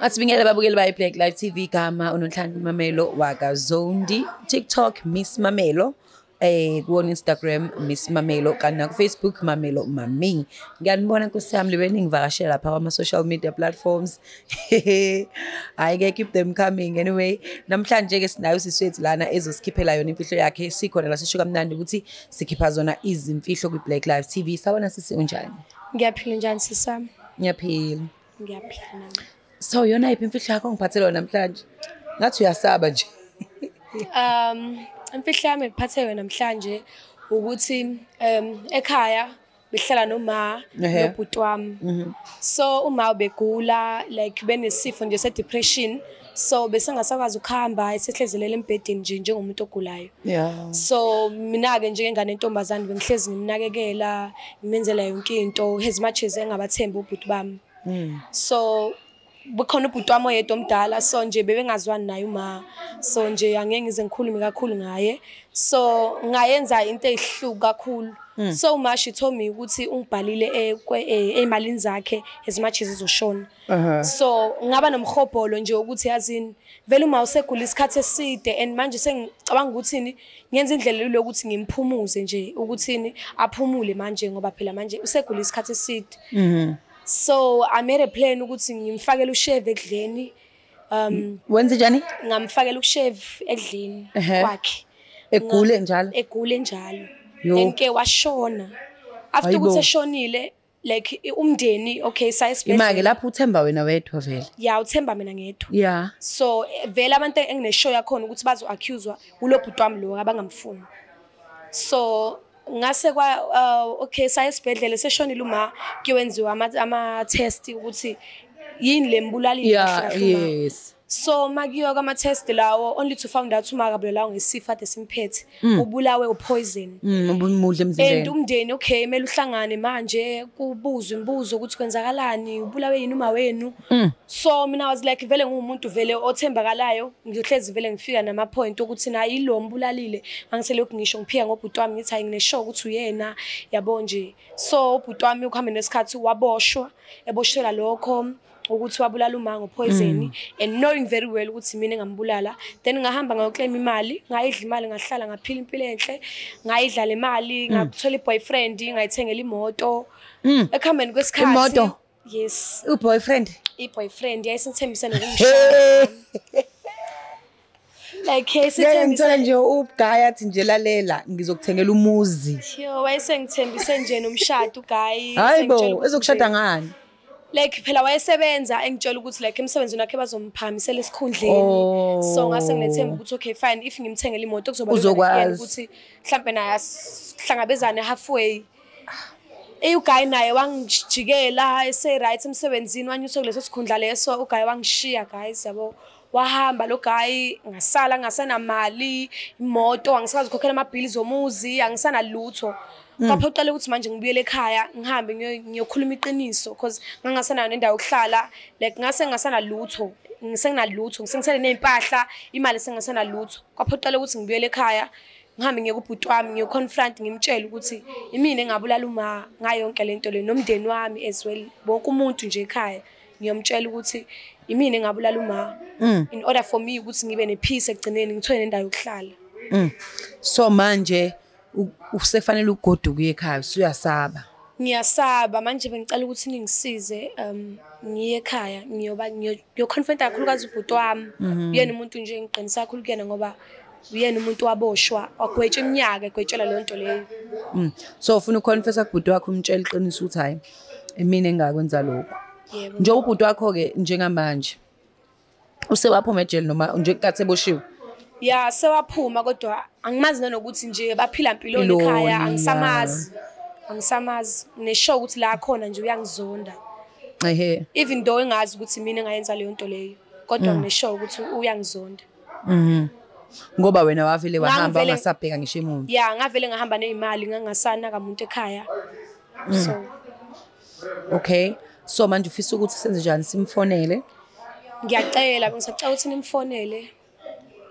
Asibingele babukeli ba Black Live TV igama uNonhlanhla Mamelo wakaZondi, TikTok Miss Mamelo, ku Instagram Miss Mamelo kana ku Facebook Mamelo Mami. Ngiyanibona kusami libe ningivakashela lapha kwama social media platforms. I can keep them coming anyway. Namhlanje ke sinayo siswethu lana ezosikhiphela yona imfihlo yakhe sikhona la sisho kamnandi ukuthi sikhipha zona izimfihlo ku Black Live TV. Sawona sisi unjani? Ngiyaphila njani sisami? Ngiyaphila. Ngiyaphila nami. So yona iphi imfihlo yakho ngiphathele namhlanje? Ngathi uyasaba nje. Imfihlo yami ngiphathe yona namhlanje ukuthi ekhaya behlala noma nobhuti wami. So uma ubegula like benesifo nje se depression, so bese ngasakwazi ukuhamba esehlezelela embedeni nje njengomuntu ogulayo. Yeah. So mina ke njengengane entombazane bengihlezi ngimnakekela, ngimenzela yonke into as much as engabathemba ubhuti bami. So bukhona ubhuti wami oyedwa omdala, so nje bebengazwani naye uma, so nje angeke ngize ngikhulume kakhulu ngaye, so ngayenza into ehluka kakhulu. So uma she told me ukuthi ungibhalile emalini zakhe as much as izoshona. So ngaba nomkhobholo nje ukuthi yazini vele uma usegula isikhathi eside and manje sengicabanga ukuthini ngenza indlela lokuthi ngimphumuze nje ukuthini aphumule manje ngoba phela manje usegula isikhathi eside. So I made a plan ukuthi ngimfakele ushave ekudleni. Wenze njani? Ngamfakela ushave ekudleni kwakhe. Egule njalo. Egule njalo. Enke washona. After ukuthi eshonile like umndeni okay sayisibhedlela. Imake lapho uthemba wena wedwa vele. Yeah, uthemba mina ngedwa. Yeah. So vele abantu engineshow yakho ukuthi bazo accuse ulobhuti wami lo abangamfuni. So ngase kwa okay sayisibhedlela seshonile uma kuyenziwa ama test ukuthi yini lembulalile kahle. Yes. So magiyo kama test lawo only to found out uma kabulawa ngesifo ade simphethe ubulawe upoison. Umudle emzimbeni. And umndeni okay mele uhlangane manje kubuzwe imibuzo ukuthi kwenzakalani ubulawe yini uma wenu. So mina was like vele ngumuntu vele othembakalayo ngihlezi vele ngifika nama point ukuthi na yilo mbulalile angisele ukungisho ngiphika ngobhuti wami ngithi ayingineshow ukuthi uyena yabo nje. So ubhuti wami ukuhamba nesikhathi waboshwa eboshela lokho ukuthi wabulala umango poison and knowing very well ukuthi mina ngambulala, then ngahamba ngayoclaim imali ngayidla imali ngahlala ngaphila impilo enhle ngayidla le mali ngakuthola iboyfriend ngayithengela imoto ekhambeni kwesikhathi. Imoto? Yes. Boyfriend yayisithembisa nokumshaya. Like ngithola nje ubugaya athi nje lalela ngizokuthengela umuzi. Yo wayesengithembise nje nomshado uGuy. Hayibo ezokushada ngani? Like phela wayesebenza engitshela ukuthi like emsebenzini wakhe bazomphamisela esikhundleni. So ngase ngilethemba ukuthi okay fine if ngimthengele imoto kuzoba lula ukuthi mhlambe naye asihlangabezane halfway. uGuy naye wangijikela ese right emsebenzini wanyusa kuleso sikhundla leso uGuy wangishiya guys yabo. Wahamba lo Guy ngasala ngasenamali imoto angisakazi ukukhokhela amabhili zomuzi angisana lutho. Kwaphoqela ukuthi manje ngibuyele ekhaya ngihambe ngiyokhuluma iqiniso because ngangasana nendawo yokuhlala like ngase ngasana lutho ngisenginalutho ngisengisele nezimpahla imali sengasana lutho. Kwaphoqela ukuthi ngibuyele ekhaya ngihambe ngiye kubhuti wami ngiyoconfront ngimtshela ukuthi imini engabulala uma ngayo yonke lento le nomndeni wami as well bonke umuntu nje ekhaya ngiyomtshela ukuthi imini engabulala uma in order for me ukuthi ngibe nepeace egcineni ngithole nendawo yokuhlala. So manje usefanele ugoduka ekhaya usuyasaba. Ngiyasaba manje bengicela ukuthi ningisize ngiye ekhaya ngiyoconfront kakhulukazi ubhuti wami. Uyena umuntu nje engiqinisa kakhulu kuyena ngoba uyena umuntu waboshwa wagwetshwa iminyaka egwetshela le nto leyo. So ufuna uconfessa kubhuti wakho umtshela iqiniso ukuthi hayi emini engakwenza lokho. Yebo. Nje ubhuti wakho ke njengamanje usewaphuma ejele noma nje kathi eboshiwe? Yeah sewaphuma kodwa angimazi nanokuthi nje baphila impilo ekhaya angisamazi neshow ukuthi la khona nje uyangizonda. Even though engazi ukuthi mina engayenza leyo nto leyo kodwa ngineshow ukuthi uyangizonda. Ngoba wena wavele wahamba ungasabheka ngisho emuva. Yeah ngavele ngahamba nezimali ngangasana kamuntu ekhaya. So okay, so manje ufisa ukuthi senze njani simfonele? Ngiyacela ngisacela ukuthi nimfonele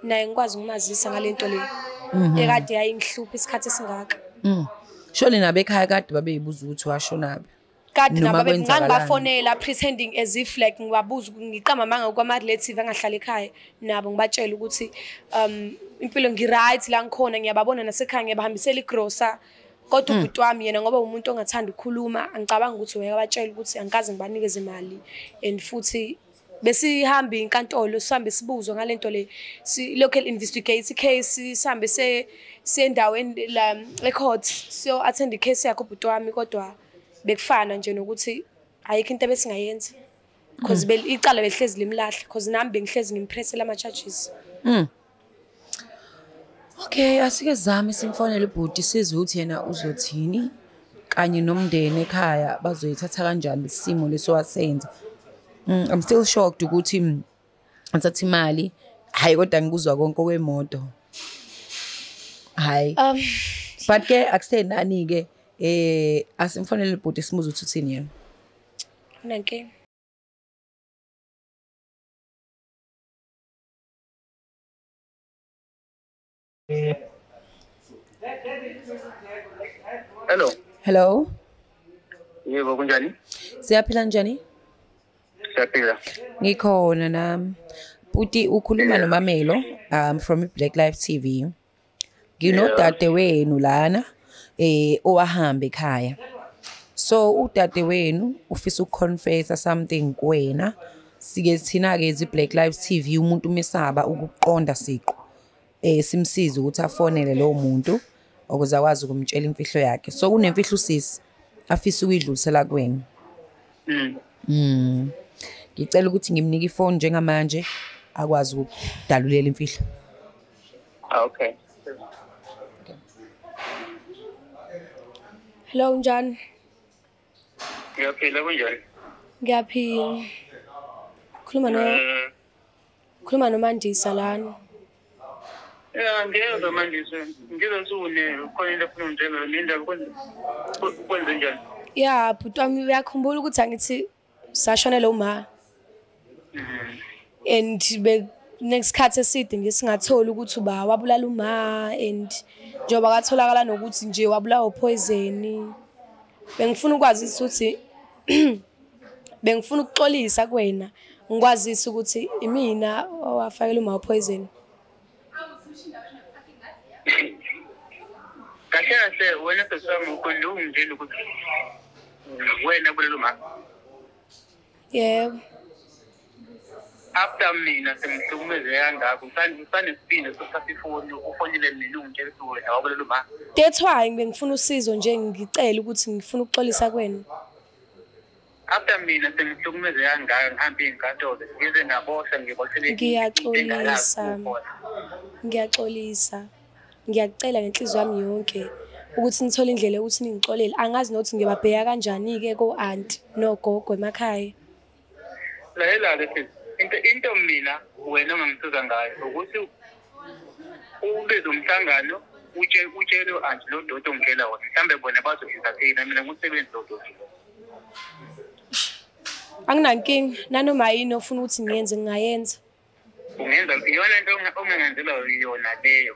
naye ngikwazi ukumazisa ngalento le ekade yayingihlupha isikhathi esingaka. Shole nabe ekhaya kade babeyibuza ukuthi washo nabe. kade nabo ngangibafonela pretending as if like ngibabuza ngiqamba manga kwa-relative angahlala ekhaya nabo ngibatshela ukuthi impilo ngi-right la ngikhona ngiyababona nasekhaya ngiyabahambisela igrosa kodwa ubhuti wami yena ngoba umuntu ongathanda ukukhuluma angicabanga ukuthi uyabatshela ukuthi angikaze ngibanikeze imali and futhi besihamba inkantolo sihambe sibuzwe ngalento le local investigate case sihambe sendaweni la ecourt so attend icase yakho ubhuti wami kodwa bekufana nje nokuthi ayikho into ebesingayenza because icala belihlezi limlahle because nami bengihlezi ngimpressela ama charges. Okay, asike zami simfonele ubhuti sizwe ukuthi yena uzothini kanye nomndeni ekhaya bazoyithatha kanjani isimo leso wasenza. I'm still shocked ukuthi athatha imali hayi kodwa ngikuzwa konke kwemoto. Hayi. But ke akusenani ke asimfonele ubhuti simuze ukuthi uthini yena. Nanke. Hello. Hello. Yebo kunjani? Siyaphila njani? Siyaphila. Ngikhona nami. Bhuti ukhuluma noMamelo from Black Life TV. Nginodade wenu lana owahamba ekhaya. So udade wenu ufisa ukuconfessa something kuwena. Sike thina ke Black Life TV umuntu umesaba ukuqonda siqo. Simsiza ukuthi afonele lo muntu ukuze akwazi ukumtshela imfihlo yakhe. So kunemfihlo usisi afisa ukuyidlulisela kuwena. Ngicela ukuthi ngimnike ifone njengamanje akwazi ukudalulela imfihlo. Okay. Hello njani? Ngiyaphila kunjani? Ngiyaphila. Khuluma noMandisa lana. Ngiyezwa manje ngizosune khona into efuna ungitshela nindaba kwenze njani? Yeah, bhuti wami uyakhumbula ukuthi angithi sashonela uma. And next khathi eside nje singathola ukuthi uba wabulala uma and njoba katholakala nokuthi nje wabulawa poison. Bengifuna ukwazi ukuthi bengifuna ukuxolisa kuwena ngikwazisa ukuthi imina owafakela uma poison. Kahle wena sesami ukhona ungitshela ukuthi wena bulala uma. Yebo. After mina sengihlukumeze kangaka usanesipinde sokuthatha ifoni ufonele mina ungitshela ukuthi wena wabulala uma. That's why bengifuna usizo nje ngicela ukuthi ngifuna ukuxolisa kuwena. After mina sengihlukumeze kangaka ngihamba inkantolo ngize ngabosha ngiboshele Ngiyaxolisa. Ngiyacela ngenhliziyo yami yonke ukuthi nithole indlela ukuthi ningixolele. Angazi nokuthi ngiyababheka kanjani ke ko-auntie nogogo emakhaya. Lalela lethi into mina wena ongangisiza ngayo ukuthi ubize umhlangano utshele u-auntie lo dodo ongitshela wona mhlambe bona bazo-entertaina mina ngumsebenzi lo dodo. Anginankinga nanoma yini ofuna ukuthi ngiyenze ngingayenza. Ungenza iyona into ongangenzela yona leyo.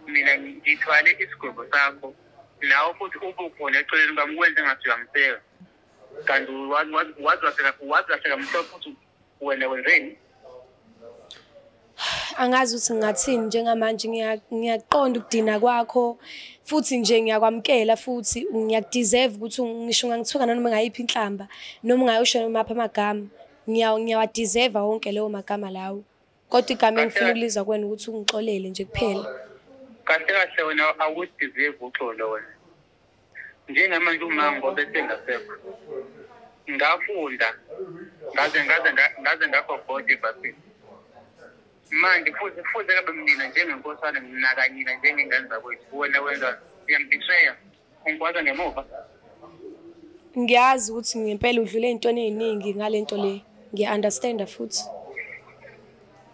Mina ngithwale isigwebo sakho nawe futhi ubukhona eceleni kwami kwenze ngathi uyamseka kanti wazwaseka mhlophe futhi wena wenzeni. Angazi ukuthi ngingathini njengamanje ngiyaqonda ukudina kwakho futhi nje ngiyakwamkela futhi ngiyakudeserve ukuthi ngisho ngangithuka noma ngayiphi inhlamba noma ungayosho mapha amagama ngiyawadeserve wonke leyo magama lawo kodwa igama engifuna ukuliza kuwena ukuthi ungixolele nje kuphela. Kahle wena awudeserve uxolo wena. Njengamanje umango bese ngasekho. Ngafunda ngaze ngakhokhode basi. Manje futhi kabe mina njengenkosana nginakanyina njengenganza kwethu wena wenza uyambisheya ungikwaza ngemuva. Ngiyazi ukuthi ngempela udlule ezintweni eziningi ngalento le. Ngiya-understanda futhi.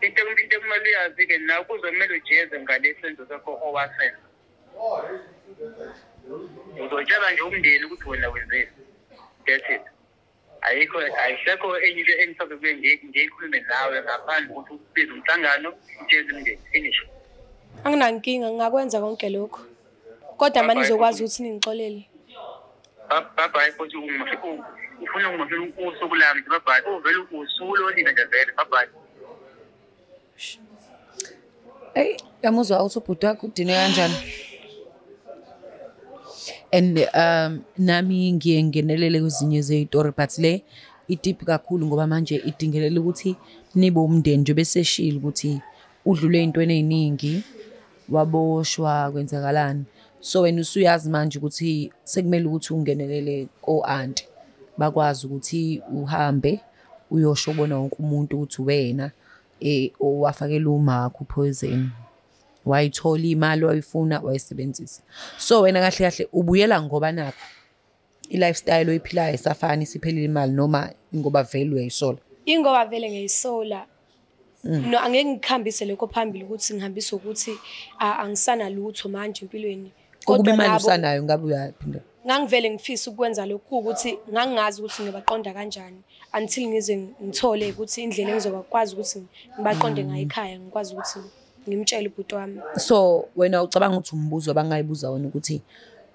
Into kumele uyazi ke nawe kuzomela ujeze ngalesenzo sakho owasenza. Uzotshela nje umndeni ukuthi wena wenzeni. That's it. Ayisekho enye into engisabe kuye ngiyikhulume nawe ngaphandle ukuthi ubize umhlangano utshele umndeni finish. Anginankinga ngingakwenza konke lokho. Kodwa manje uzokwazi ukuthi ningixolele. Bye futhi ufuna ngimoshela usuku lami babhali uvela usuku lolina nje vele babhali. Hey, yamuzwa uthi ubhuti wakho udine kanjani? And nami ngiye ngenelele kwezinye zezitori but le ideep kakhulu ngoba manje idingelela ukuthi nibe umndeni nje bese shila ukuthi udlule intweni eziningi waboshwa kwenzakalani. So wena usuyazi manje ukuthi sekumele ukuthi ungenelele ko-auntie bakwazi ukuthi uhambe uyosho bona wonke umuntu ukuthi wena owafakela umakho poison wayithola imali wayifuna wayisebenzisa. So wena kahle kahle ubuyela ngoba nakho i-lifestyle oyiphilayo isafani siphelile imali noma ngoba vele uyayisola. Ingoba vele ngiyayisola. No angeke ngikhambise lokho phambili ukuthi ngihambise ukuthi angisana lutho manje empilweni. Kodwa imali usanayo ngabe uyaphinda. Ngangivele ngifisa ukwenza lokhu ukuthi ngangazi ukuthi ngibaqonda kanjani until ngize ngithole ukuthi indlela engizokwazi ukuthi ngibaqonde ngayo ekhaya ngikwazi ukuthi ngimtshele ubhuti wami. So wena ucabanga ukuthi umbuzo abangayibuza wona ukuthi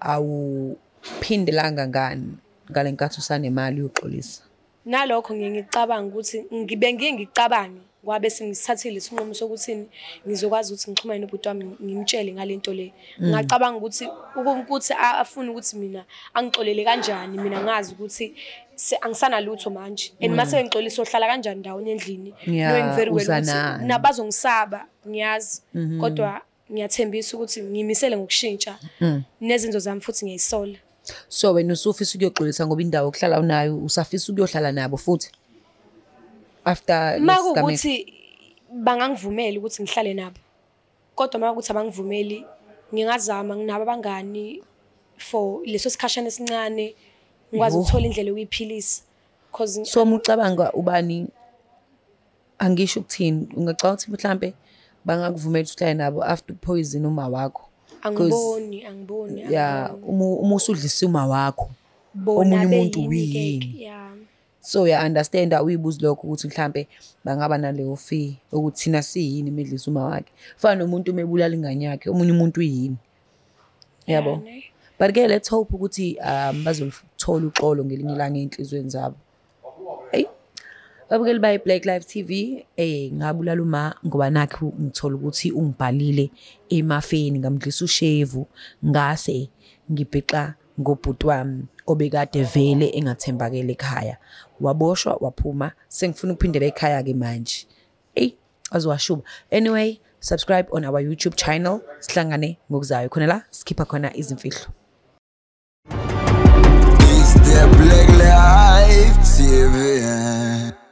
awuphindelanga ngani ngalenkathi usanemali yoxolisa? Nalokho ngicabanga ukuthi ngicabange kwabe sengisithathile isinqumo sokuthi ngizokwazi ukuthi ngixhumane nobhuti wami ngimtshele ngalento le. Ngacabanga ukuthi afuna ukuthi mina angixolele kanjani mina ngazi ukuthi angisana lutho manje and mase ngixolisa ohlala kanjani ndawonye endlini knowing very well ukuthi nabazongisaba ngiyazi kodwa ngiyathembisa ukuthi ngimisele ngokushintsha nezinto zami futhi ngiyayisola. So wena usufisa ukuyoxolisa ngoba indawo okuhlala unayo usafisa ukuyohlala nabo futhi after makuthi bangangivumeli ukuthi ngihlale nabo kodwa makuthi abangivumeli ngingazama nginabo abangani for leso sikhashana esincane ngikwazi ukuthola indlela yokuyiphilisa because so umucabanga ubani angisho ukuthini ungacabanga ukuthi mhlambe bangakuvumela uhlale nabo after poison uma wakho? Angiboni yeah uma usudlisa uma wakho omunye umuntu uyini. So understand uyibuza lokho ukuthi mhlambe bangaba naleyo fee ukuthi thina siyini imidlisa uma wakhe fana nomuntu umebulala ingane yakhe omunye umuntu uyini yabo. But ke let's hope ukuthi bazolithola uxolo ngelinye ilanga enhlizweni zabo. Hey babukeli by Black Live TV ngabulala uma ngoba nakho ngithola ukuthi ungibhalile emafeni ngamdlisa ushevu ngase ngibhexa ngobhuti wami obekade vele engathembakele ekhaya waboshwa waphuma sengifuna ukuphindela ekhaya ke manje azowashuba. Anyway, subscribe on our YouTube channel sihlangane ngokuzayo khona la sikhipha khona izimfihlo. It's the Black Live TV.